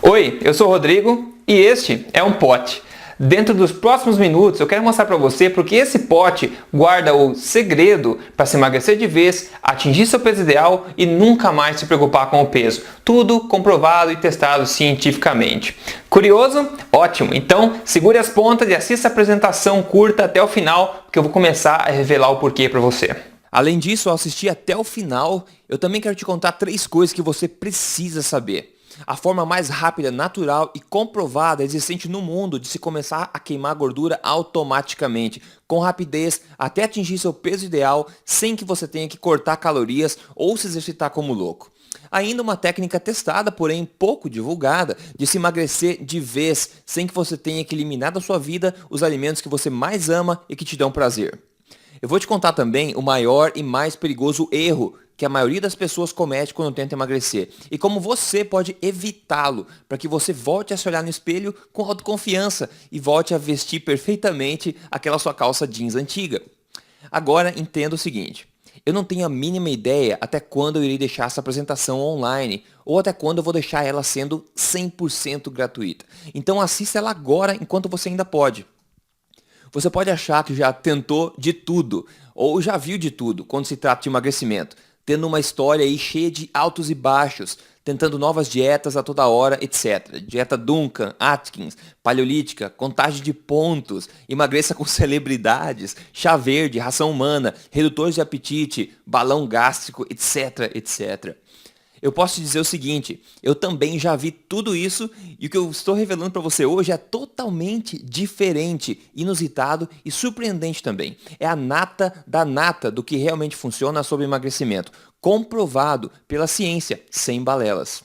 Oi, eu sou o Rodrigo e este é um pote. Dentro dos próximos minutos eu quero mostrar para você porque esse pote guarda o segredo para se emagrecer de vez, atingir seu peso ideal e nunca mais se preocupar com o peso. Tudo comprovado e testado cientificamente. Curioso? Ótimo! Então segure as pontas e assista a apresentação curta até o final, porque eu vou começar a revelar o porquê para você. Além disso, ao assistir até o final, eu também quero te contar 3 coisas que você precisa saber. A forma mais rápida, natural e comprovada existente no mundo de se começar a queimar gordura automaticamente, com rapidez, até atingir seu peso ideal, sem que você tenha que cortar calorias ou se exercitar como louco. Ainda uma técnica testada, porém pouco divulgada, de se emagrecer de vez, sem que você tenha que eliminar da sua vida os alimentos que você mais ama e que te dão prazer. Eu vou te contar também o maior e mais perigoso erro que a maioria das pessoas comete quando tenta emagrecer e como você pode evitá-lo para que você volte a se olhar no espelho com autoconfiança e volte a vestir perfeitamente aquela sua calça jeans antiga. Agora entenda o seguinte, eu não tenho a mínima ideia até quando eu irei deixar essa apresentação online ou até quando eu vou deixar ela sendo 100% gratuita. Então assista ela agora enquanto você ainda pode. Você pode achar que já tentou de tudo, ou já viu de tudo quando se trata de emagrecimento, tendo uma história aí cheia de altos e baixos, tentando novas dietas a toda hora, etc. Dieta Duncan, Atkins, paleolítica, contagem de pontos, emagreça com celebridades, chá verde, ração humana, redutores de apetite, balão gástrico, etc, etc. Eu posso te dizer o seguinte, eu também já vi tudo isso e o que eu estou revelando para você hoje é totalmente diferente, inusitado e surpreendente também. É a nata da nata do que realmente funciona sobre emagrecimento, comprovado pela ciência, sem balelas.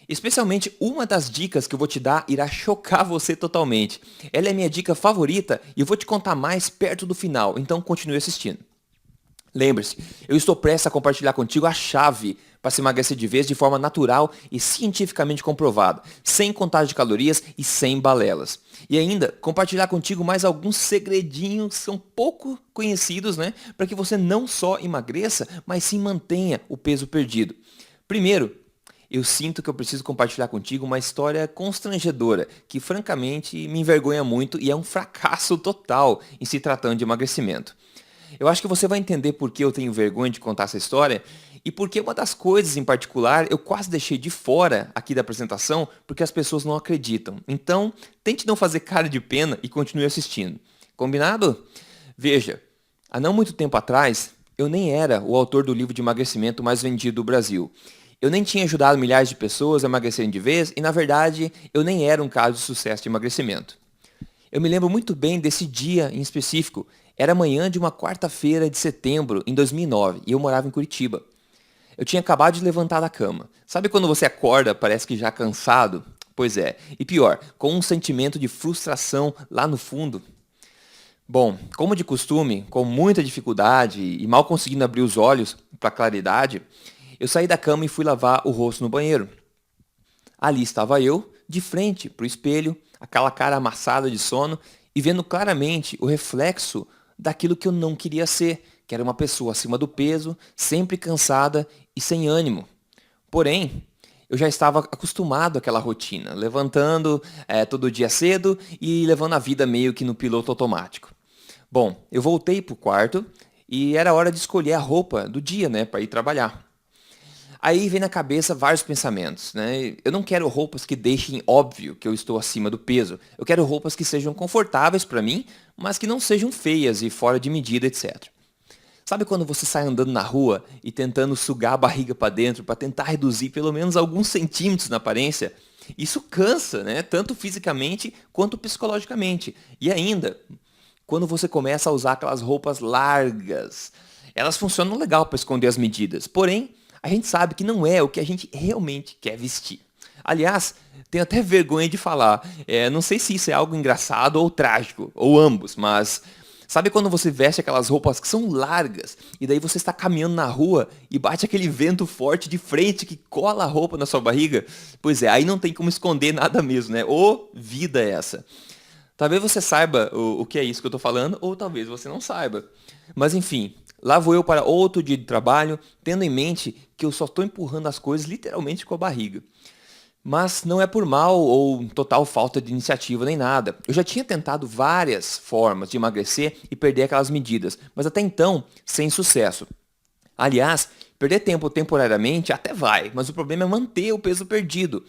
Especialmente uma das dicas que eu vou te dar irá chocar você totalmente. Ela é minha dica favorita e eu vou te contar mais perto do final, então continue assistindo. Lembre-se, eu estou prestes a compartilhar contigo a chave para se emagrecer de vez de forma natural e cientificamente comprovada, sem contagem de calorias e sem balelas. E ainda, compartilhar contigo mais alguns segredinhos que são pouco conhecidos, né? Para que você não só emagreça, mas sim mantenha o peso perdido. Primeiro, eu sinto que eu preciso compartilhar contigo uma história constrangedora, que francamente me envergonha muito e é um fracasso total em se tratando de emagrecimento. Eu acho que você vai entender por que eu tenho vergonha de contar essa história e porque uma das coisas em particular eu quase deixei de fora aqui da apresentação porque as pessoas não acreditam. Então, tente não fazer cara de pena e continue assistindo. Combinado? Veja, há não muito tempo atrás, eu nem era o autor do livro de emagrecimento mais vendido do Brasil. Eu nem tinha ajudado milhares de pessoas a emagrecerem de vez e, na verdade, eu nem era um caso de sucesso de emagrecimento. Eu me lembro muito bem desse dia em específico. Era manhã de uma quarta-feira de setembro, em 2009, e eu morava em Curitiba. Eu tinha acabado de levantar da cama. Sabe quando você acorda, parece que já cansado? Pois é. E pior, com um sentimento de frustração lá no fundo. Bom, como de costume, com muita dificuldade e mal conseguindo abrir os olhos para a claridade, eu saí da cama e fui lavar o rosto no banheiro. Ali estava eu, de frente para o espelho, aquela cara amassada de sono e vendo claramente o reflexo daquilo que eu não queria ser, que era uma pessoa acima do peso, sempre cansada e sem ânimo. Porém, eu já estava acostumado àquela rotina, levantando todo dia cedo e levando a vida meio que no piloto automático. Bom, eu voltei para o quarto e era hora de escolher a roupa do dia, né, para ir trabalhar. Aí vem na cabeça vários pensamentos, né? Eu não quero roupas que deixem óbvio que eu estou acima do peso. Eu quero roupas que sejam confortáveis para mim, mas que não sejam feias e fora de medida, etc. Sabe quando você sai andando na rua e tentando sugar a barriga para dentro para tentar reduzir pelo menos alguns centímetros na aparência? Isso cansa, né? Tanto fisicamente quanto psicologicamente. E ainda, quando você começa a usar aquelas roupas largas, elas funcionam legal para esconder as medidas, porém a gente sabe que não é o que a gente realmente quer vestir. Aliás, tenho até vergonha de falar. Não sei se isso é algo engraçado ou trágico, ou ambos, mas sabe quando você veste aquelas roupas que são largas e daí você está caminhando na rua e bate aquele vento forte de frente que cola a roupa na sua barriga? Pois é, aí não tem como esconder nada mesmo, né? Ô, vida é essa. Talvez você saiba o que é isso que eu estou falando, ou talvez você não saiba. Mas enfim, lá vou eu para outro dia de trabalho, tendo em mente que eu só estou empurrando as coisas literalmente com a barriga. Mas não é por mal ou total falta de iniciativa nem nada. Eu já tinha tentado várias formas de emagrecer e perder aquelas medidas, mas até então sem sucesso. Aliás, perder tempo temporariamente até vai, mas o problema é manter o peso perdido.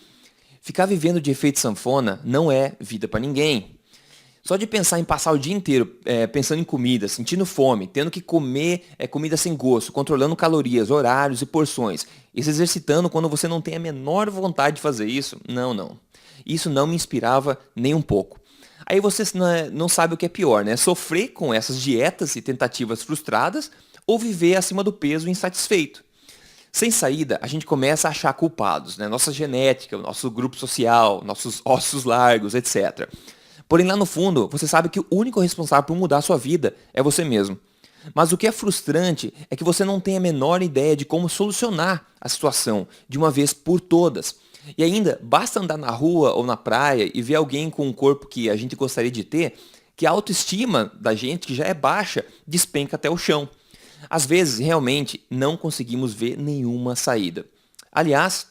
Ficar vivendo de efeito sanfona não é vida para ninguém. Só de pensar em passar o dia inteiro pensando em comida, sentindo fome, tendo que comer comida sem gosto, controlando calorias, horários e porções, e se exercitando quando você não tem a menor vontade de fazer isso, não. Isso não me inspirava nem um pouco. Aí você não sabe o que é pior, né? Sofrer com essas dietas e tentativas frustradas ou viver acima do peso insatisfeito. Sem saída, a gente começa a achar culpados, né? Nossa genética, nosso grupo social, nossos ossos largos, etc. Porém, lá no fundo, você sabe que o único responsável por mudar a sua vida é você mesmo. Mas o que é frustrante é que você não tem a menor ideia de como solucionar a situação de uma vez por todas. E ainda, basta andar na rua ou na praia e ver alguém com um corpo que a gente gostaria de ter, que a autoestima da gente, que já é baixa, despenca até o chão. Às vezes, realmente, não conseguimos ver nenhuma saída. Aliás,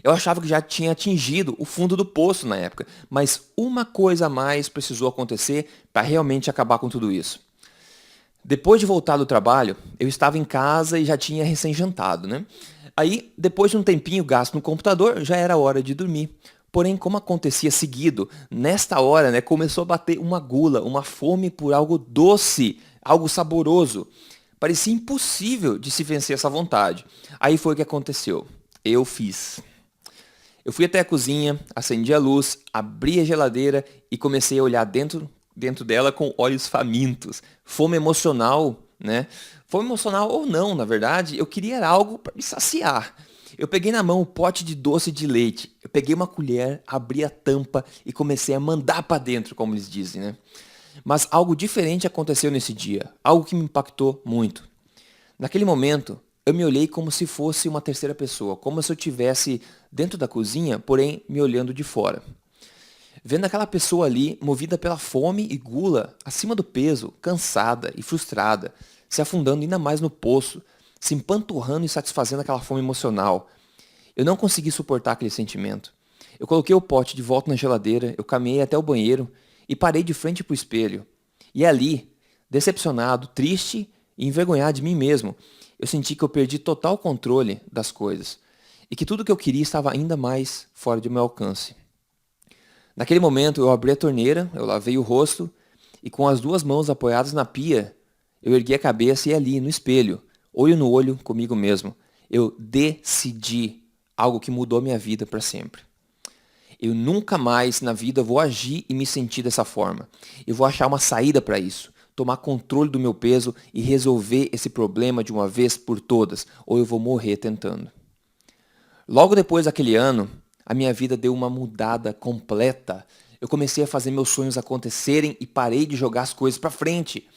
eu achava que já tinha atingido o fundo do poço na época, mas uma coisa a mais precisou acontecer para realmente acabar com tudo isso. Depois de voltar do trabalho, eu estava em casa e já tinha recém-jantado, né? Aí, depois de um tempinho gasto no computador, já era hora de dormir. Porém, como acontecia seguido, nesta hora, né, começou a bater uma gula, uma fome por algo doce, algo saboroso. Parecia impossível de se vencer essa vontade. Aí foi o que aconteceu. Eu fiz. Eu fui até a cozinha, acendi a luz, abri a geladeira e comecei a olhar dentro dela com olhos famintos. Fome emocional, né? Fome emocional ou não, na verdade, eu queria algo para me saciar. Eu peguei na mão o pote de doce de leite. Eu peguei uma colher, abri a tampa e comecei a mandar para dentro, como eles dizem, né? Mas algo diferente aconteceu nesse dia, algo que me impactou muito. Naquele momento, eu me olhei como se fosse uma terceira pessoa, como se eu estivesse dentro da cozinha, porém me olhando de fora. Vendo aquela pessoa ali, movida pela fome e gula, acima do peso, cansada e frustrada, se afundando ainda mais no poço, se empanturrando e satisfazendo aquela fome emocional. Eu não consegui suportar aquele sentimento. Eu coloquei o pote de volta na geladeira, eu caminhei até o banheiro e parei de frente para o espelho. E ali, decepcionado, triste e envergonhado de mim mesmo, eu senti que eu perdi total controle das coisas e que tudo que eu queria estava ainda mais fora de meu alcance. Naquele momento, eu abri a torneira, eu lavei o rosto e com as duas mãos apoiadas na pia, eu ergui a cabeça e ali, no espelho, olho no olho comigo mesmo, eu decidi algo que mudou minha vida para sempre. Eu nunca mais na vida vou agir e me sentir dessa forma. Eu vou achar uma saída para isso, tomar controle do meu peso e resolver esse problema de uma vez por todas, ou eu vou morrer tentando. Logo depois daquele ano, a minha vida deu uma mudada completa. Eu comecei a fazer meus sonhos acontecerem e parei de jogar as coisas para frente.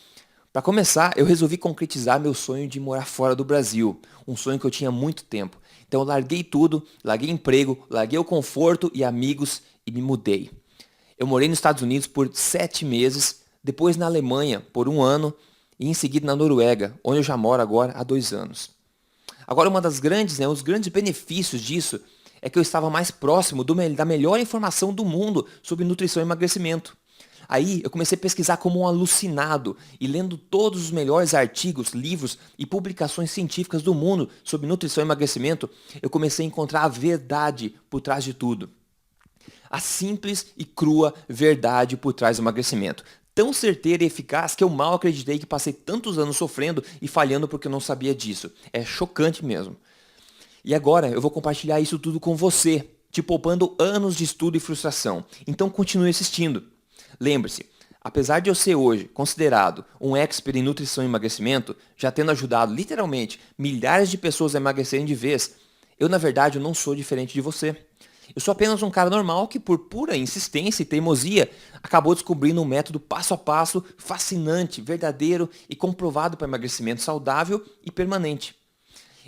Para começar, eu resolvi concretizar meu sonho de morar fora do Brasil, um sonho que eu tinha há muito tempo. Então eu larguei tudo, larguei emprego, larguei o conforto e amigos e me mudei. Eu morei nos Estados Unidos por 7 meses, depois na Alemanha por 1 ano e em seguida na Noruega, onde eu já moro agora há 2 anos. Agora os grandes benefícios disso é que eu estava mais próximo da melhor informação do mundo sobre nutrição e emagrecimento. Aí eu comecei a pesquisar como um alucinado e lendo todos os melhores artigos, livros e publicações científicas do mundo sobre nutrição e emagrecimento, eu comecei a encontrar a verdade por trás de tudo. A simples e crua verdade por trás do emagrecimento. Tão certeira e eficaz que eu mal acreditei que passei tantos anos sofrendo e falhando porque eu não sabia disso. É chocante mesmo. E agora eu vou compartilhar isso tudo com você, te poupando anos de estudo e frustração. Então continue assistindo. Lembre-se, apesar de eu ser hoje considerado um expert em nutrição e emagrecimento, já tendo ajudado literalmente milhares de pessoas a emagrecerem de vez, eu na verdade não sou diferente de você. Eu sou apenas um cara normal que por pura insistência e teimosia acabou descobrindo um método passo a passo, fascinante, verdadeiro e comprovado para emagrecimento saudável e permanente.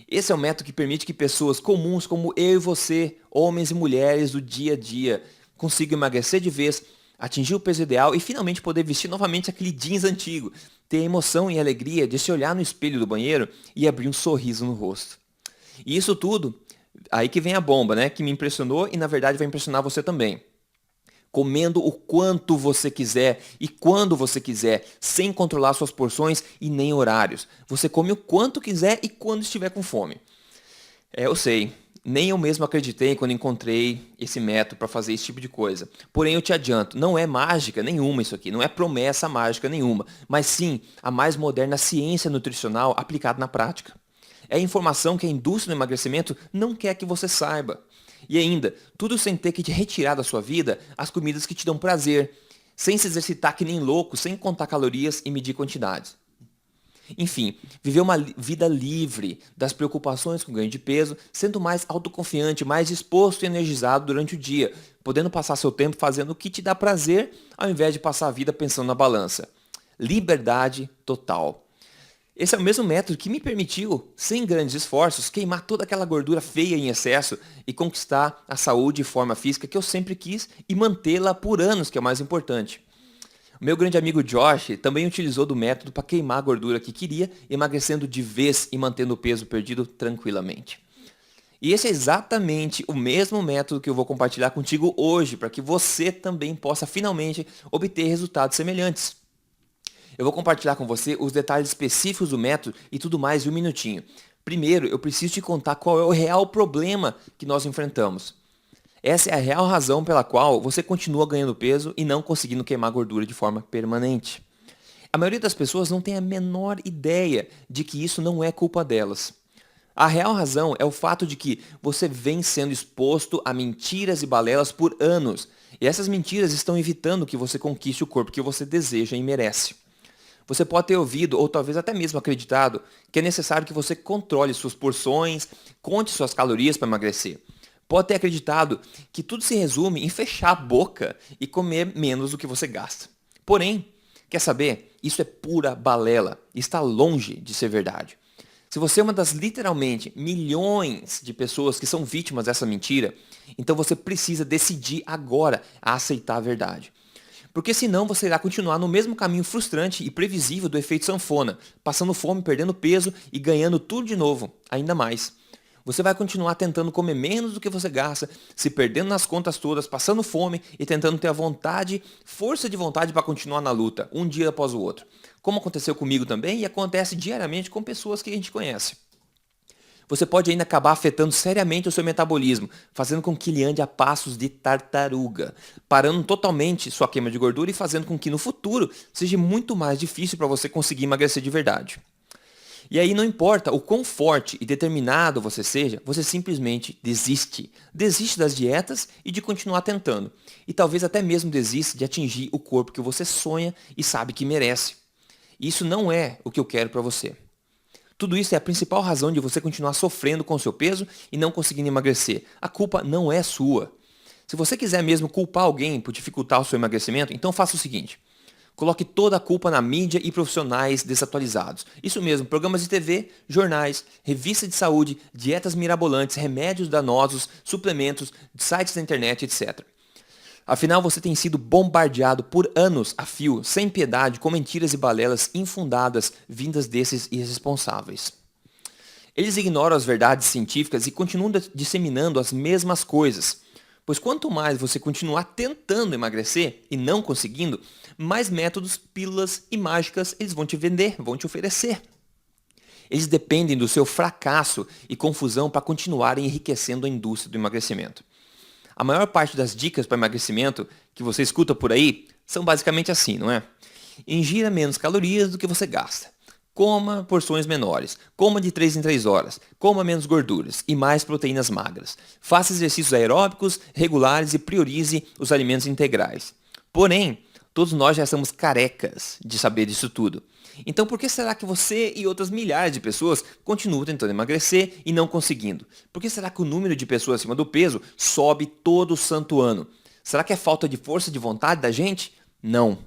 Esse é o método que permite que pessoas comuns como eu e você, homens e mulheres do dia a dia, consigam emagrecer de vez, atingir o peso ideal e finalmente poder vestir novamente aquele jeans antigo, ter a emoção e a alegria de se olhar no espelho do banheiro e abrir um sorriso no rosto. E isso tudo Aí que vem a bomba, né? Que me impressionou e na verdade vai impressionar você também. Comendo o quanto você quiser e quando você quiser, sem controlar suas porções e nem horários. Você come o quanto quiser e quando estiver com fome. Eu sei, nem eu mesmo acreditei quando encontrei esse método para fazer esse tipo de coisa. Porém, eu te adianto, não é mágica nenhuma isso aqui, não é promessa mágica nenhuma, mas sim a mais moderna ciência nutricional aplicada na prática. É informação que a indústria do emagrecimento não quer que você saiba. E ainda, tudo sem ter que te retirar da sua vida as comidas que te dão prazer, sem se exercitar que nem louco, sem contar calorias e medir quantidades. Enfim, viver uma vida livre das preocupações com ganho de peso, sendo mais autoconfiante, mais disposto e energizado durante o dia, podendo passar seu tempo fazendo o que te dá prazer, ao invés de passar a vida pensando na balança. Liberdade total. Esse é o mesmo método que me permitiu, sem grandes esforços, queimar toda aquela gordura feia em excesso e conquistar a saúde e forma física que eu sempre quis e mantê-la por anos, que é o mais importante. O meu grande amigo Josh também utilizou do método para queimar a gordura que queria, emagrecendo de vez e mantendo o peso perdido tranquilamente. E esse é exatamente o mesmo método que eu vou compartilhar contigo hoje, para que você também possa finalmente obter resultados semelhantes. Eu vou compartilhar com você os detalhes específicos do método e tudo mais em um minutinho. Primeiro, eu preciso te contar qual é o real problema que nós enfrentamos. Essa é a real razão pela qual você continua ganhando peso e não conseguindo queimar gordura de forma permanente. A maioria das pessoas não tem a menor ideia de que isso não é culpa delas. A real razão é o fato de que você vem sendo exposto a mentiras e balelas por anos. E essas mentiras estão evitando que você conquiste o corpo que você deseja e merece. Você pode ter ouvido, ou talvez até mesmo acreditado, que é necessário que você controle suas porções, conte suas calorias para emagrecer. Pode ter acreditado que tudo se resume em fechar a boca e comer menos do que você gasta. Porém, quer saber? Isso é pura balela e está longe de ser verdade. Se você é uma das literalmente milhões de pessoas que são vítimas dessa mentira, então você precisa decidir agora a aceitar a verdade. Porque senão você irá continuar no mesmo caminho frustrante e previsível do efeito sanfona, passando fome, perdendo peso e ganhando tudo de novo, ainda mais. Você vai continuar tentando comer menos do que você gasta, se perdendo nas contas todas, passando fome e tentando ter a vontade, força de vontade para continuar na luta, um dia após o outro. Como aconteceu comigo também e acontece diariamente com pessoas que a gente conhece. Você pode ainda acabar afetando seriamente o seu metabolismo, fazendo com que ele ande a passos de tartaruga, parando totalmente sua queima de gordura e fazendo com que no futuro seja muito mais difícil para você conseguir emagrecer de verdade. E aí não importa o quão forte e determinado você seja, você simplesmente desiste. Desiste das dietas e de continuar tentando. E talvez até mesmo desista de atingir o corpo que você sonha e sabe que merece. Isso não é o que eu quero para você. Tudo isso é a principal razão de você continuar sofrendo com o seu peso e não conseguindo emagrecer. A culpa não é sua. Se você quiser mesmo culpar alguém por dificultar o seu emagrecimento, então faça o seguinte. Coloque toda a culpa na mídia e profissionais desatualizados. Isso mesmo, programas de TV, jornais, revistas de saúde, dietas mirabolantes, remédios danosos, suplementos, sites da internet, etc. Afinal, você tem sido bombardeado por anos a fio, sem piedade, com mentiras e balelas infundadas vindas desses irresponsáveis. Eles ignoram as verdades científicas e continuam disseminando as mesmas coisas. Pois quanto mais você continuar tentando emagrecer e não conseguindo, mais métodos, pílulas e mágicas eles vão te vender, vão te oferecer. Eles dependem do seu fracasso e confusão para continuarem enriquecendo a indústria do emagrecimento. A maior parte das dicas para emagrecimento que você escuta por aí são basicamente assim, não é? Ingira menos calorias do que você gasta. Coma porções menores. Coma de 3 em 3 horas. Coma menos gorduras e mais proteínas magras. Faça exercícios aeróbicos regulares e priorize os alimentos integrais. Porém, todos nós já estamos carecas de saber disso tudo. Então por que será que você e outras milhares de pessoas continuam tentando emagrecer e não conseguindo? Por que será que o número de pessoas acima do peso sobe todo santo ano? Será que é falta de força de vontade da gente? Não.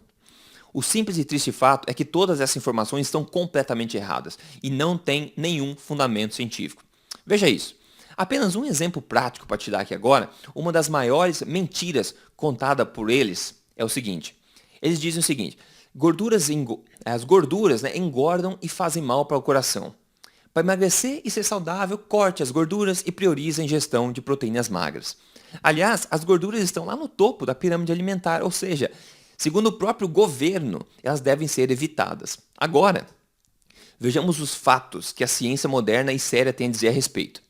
O simples e triste fato é que todas essas informações estão completamente erradas e não têm nenhum fundamento científico. Veja isso. Apenas um exemplo prático para te dar aqui agora, uma das maiores mentiras contada por eles é o seguinte. Eles dizem o seguinte, as gorduras engordam e fazem mal para o coração. Para emagrecer e ser saudável, corte as gorduras e priorize a ingestão de proteínas magras. Aliás, as gorduras estão lá no topo da pirâmide alimentar, ou seja, segundo o próprio governo, elas devem ser evitadas. Agora, vejamos os fatos que a ciência moderna e séria tem a dizer a respeito.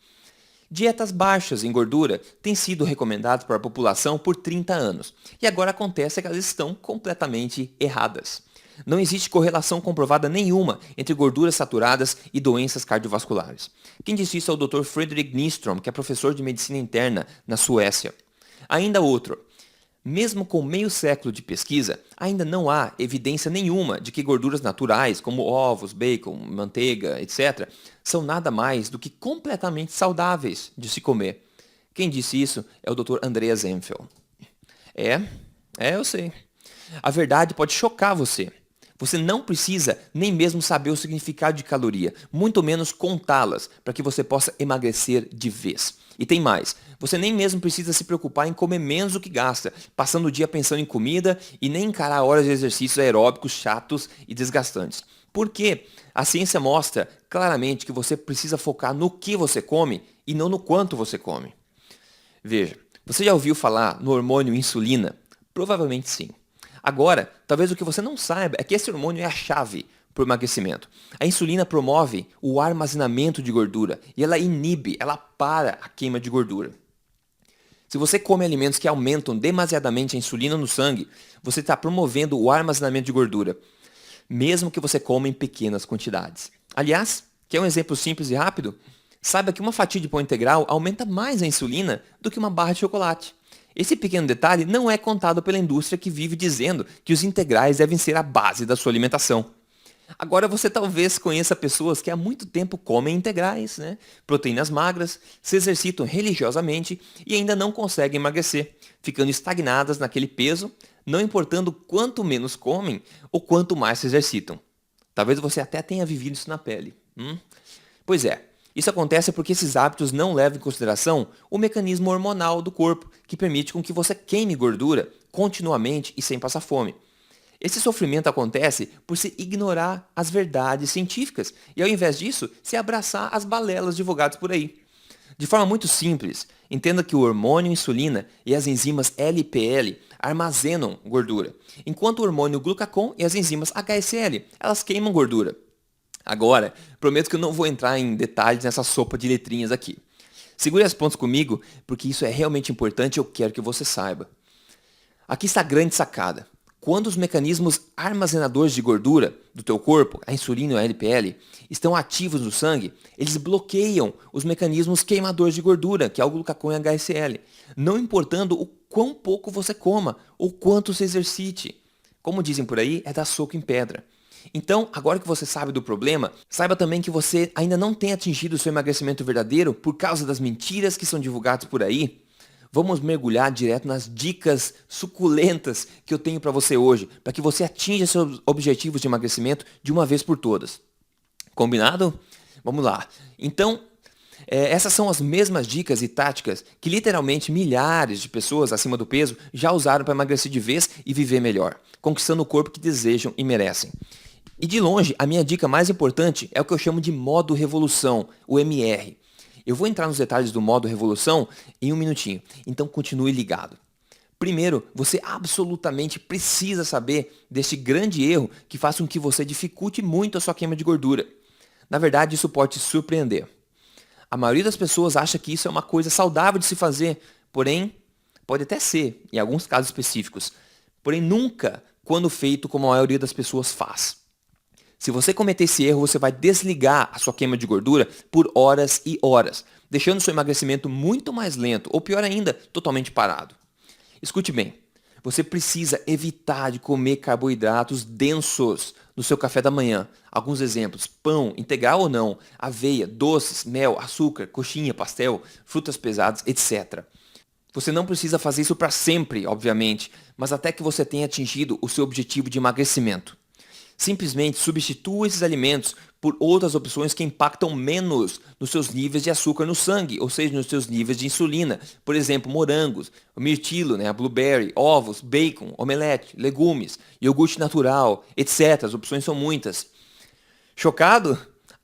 Dietas baixas em gordura têm sido recomendadas para a população por 30 anos, e agora acontece que elas estão completamente erradas. Não existe correlação comprovada nenhuma entre gorduras saturadas e doenças cardiovasculares. Quem disse isso é o Dr. Fredrik Nystrom, que é professor de medicina interna na Suécia. Ainda outro. Mesmo com meio século de pesquisa, ainda não há evidência nenhuma de que gorduras naturais, como ovos, bacon, manteiga, etc., são nada mais do que completamente saudáveis de se comer. Quem disse isso é o Dr. Andreas Eenfeldt. Eu sei. A verdade pode chocar você. Você não precisa nem mesmo saber o significado de caloria, muito menos contá-las, para que você possa emagrecer de vez. E tem mais, você nem mesmo precisa se preocupar em comer menos do que gasta, passando o dia pensando em comida e nem encarar horas de exercícios aeróbicos chatos e desgastantes. Porque a ciência mostra claramente que você precisa focar no que você come e não no quanto você come. Veja, você já ouviu falar no hormônio insulina? Provavelmente sim. Agora, talvez o que você não saiba é que esse hormônio é a chave para o emagrecimento. A insulina promove o armazenamento de gordura e ela para a queima de gordura. Se você come alimentos que aumentam demasiadamente a insulina no sangue, você está promovendo o armazenamento de gordura, mesmo que você coma em pequenas quantidades. Aliás, quer um exemplo simples e rápido? Saiba que uma fatia de pão integral aumenta mais a insulina do que uma barra de chocolate. Esse pequeno detalhe não é contado pela indústria que vive dizendo que os integrais devem ser a base da sua alimentação. Agora você talvez conheça pessoas que há muito tempo comem integrais, proteínas magras, se exercitam religiosamente e ainda não conseguem emagrecer, ficando estagnadas naquele peso, não importando quanto menos comem ou quanto mais se exercitam. Talvez você até tenha vivido isso na pele. Pois é. Isso acontece porque esses hábitos não levam em consideração o mecanismo hormonal do corpo, que permite com que você queime gordura continuamente e sem passar fome. Esse sofrimento acontece por se ignorar as verdades científicas e, ao invés disso, se abraçar as balelas divulgadas por aí. De forma muito simples, entenda que o hormônio insulina e as enzimas LPL armazenam gordura, enquanto o hormônio glucagon e as enzimas HSL, elas queimam gordura. Agora, prometo que eu não vou entrar em detalhes nessa sopa de letrinhas aqui. Segure as pontas comigo, porque isso é realmente importante e eu quero que você saiba. Aqui está a grande sacada. Quando os mecanismos armazenadores de gordura do teu corpo, a insulina e a LPL, estão ativos no sangue, eles bloqueiam os mecanismos queimadores de gordura, que é o glucagon e a HSL, não importando o quão pouco você coma ou quanto se exercite. Como dizem por aí, é dar soco em pedra. Então, agora que você sabe do problema, saiba também que você ainda não tem atingido o seu emagrecimento verdadeiro por causa das mentiras que são divulgadas por aí. Vamos mergulhar direto nas dicas suculentas que eu tenho para você hoje, para que você atinja seus objetivos de emagrecimento de uma vez por todas. Combinado? Vamos lá. Então, essas são as mesmas dicas e táticas que literalmente milhares de pessoas acima do peso já usaram para emagrecer de vez e viver melhor, conquistando o corpo que desejam e merecem. E de longe, a minha dica mais importante é o que eu chamo de modo revolução, o MR. Eu vou entrar nos detalhes do modo revolução em um minutinho, então continue ligado. Primeiro, você absolutamente precisa saber deste grande erro que faz com que você dificulte muito a sua queima de gordura. Na verdade, isso pode te surpreender. A maioria das pessoas acha que isso é uma coisa saudável de se fazer, porém, pode até ser, em alguns casos específicos, porém nunca quando feito como a maioria das pessoas faz. Se você cometer esse erro, você vai desligar a sua queima de gordura por horas e horas, deixando seu emagrecimento muito mais lento, ou pior ainda, totalmente parado. Escute bem, você precisa evitar de comer carboidratos densos no seu café da manhã. Alguns exemplos: pão, integral ou não, aveia, doces, mel, açúcar, coxinha, pastel, frutas pesadas, etc. Você não precisa fazer isso para sempre, obviamente, mas até que você tenha atingido o seu objetivo de emagrecimento. Simplesmente substitua esses alimentos por outras opções que impactam menos nos seus níveis de açúcar no sangue, ou seja, nos seus níveis de insulina. Por exemplo, morangos, mirtilo, a blueberry, ovos, bacon, omelete, legumes, iogurte natural, etc. As opções são muitas. Chocado?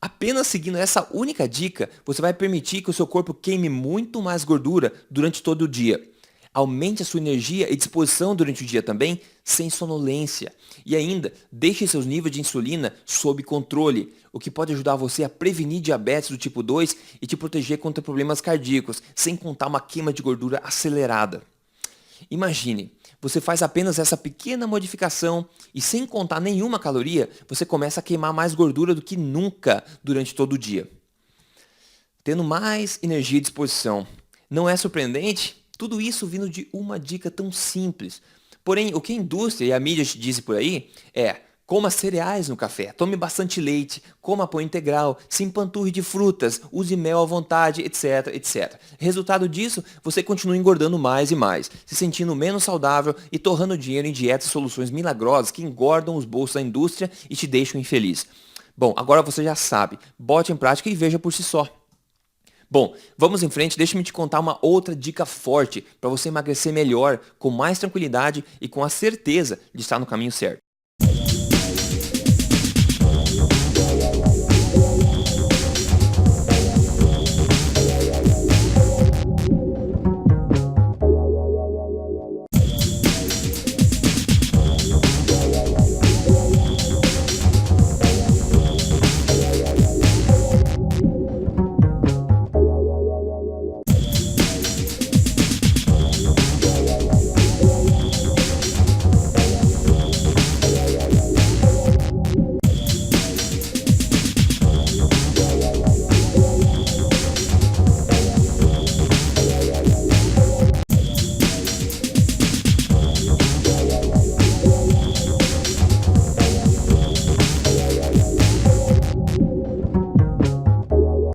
Apenas seguindo essa única dica, você vai permitir que o seu corpo queime muito mais gordura durante todo o dia. Aumente a sua energia e disposição durante o dia também, sem sonolência. E ainda, deixe seus níveis de insulina sob controle, o que pode ajudar você a prevenir diabetes do tipo 2 e te proteger contra problemas cardíacos, sem contar uma queima de gordura acelerada. Imagine, você faz apenas essa pequena modificação e sem contar nenhuma caloria, você começa a queimar mais gordura do que nunca durante todo o dia. Tendo mais energia e disposição. Não é surpreendente? Tudo isso vindo de uma dica tão simples. Porém, o que a indústria e a mídia te dizem por aí é: coma cereais no café, tome bastante leite, coma pão integral, se empanturre de frutas, use mel à vontade, etc, etc. Resultado disso, você continua engordando mais e mais, se sentindo menos saudável e torrando dinheiro em dietas e soluções milagrosas que engordam os bolsos da indústria e te deixam infeliz. Bom, agora você já sabe, bote em prática e veja por si só. Bom, vamos em frente, deixa-me te contar uma outra dica forte para você emagrecer melhor, com mais tranquilidade e com a certeza de estar no caminho certo.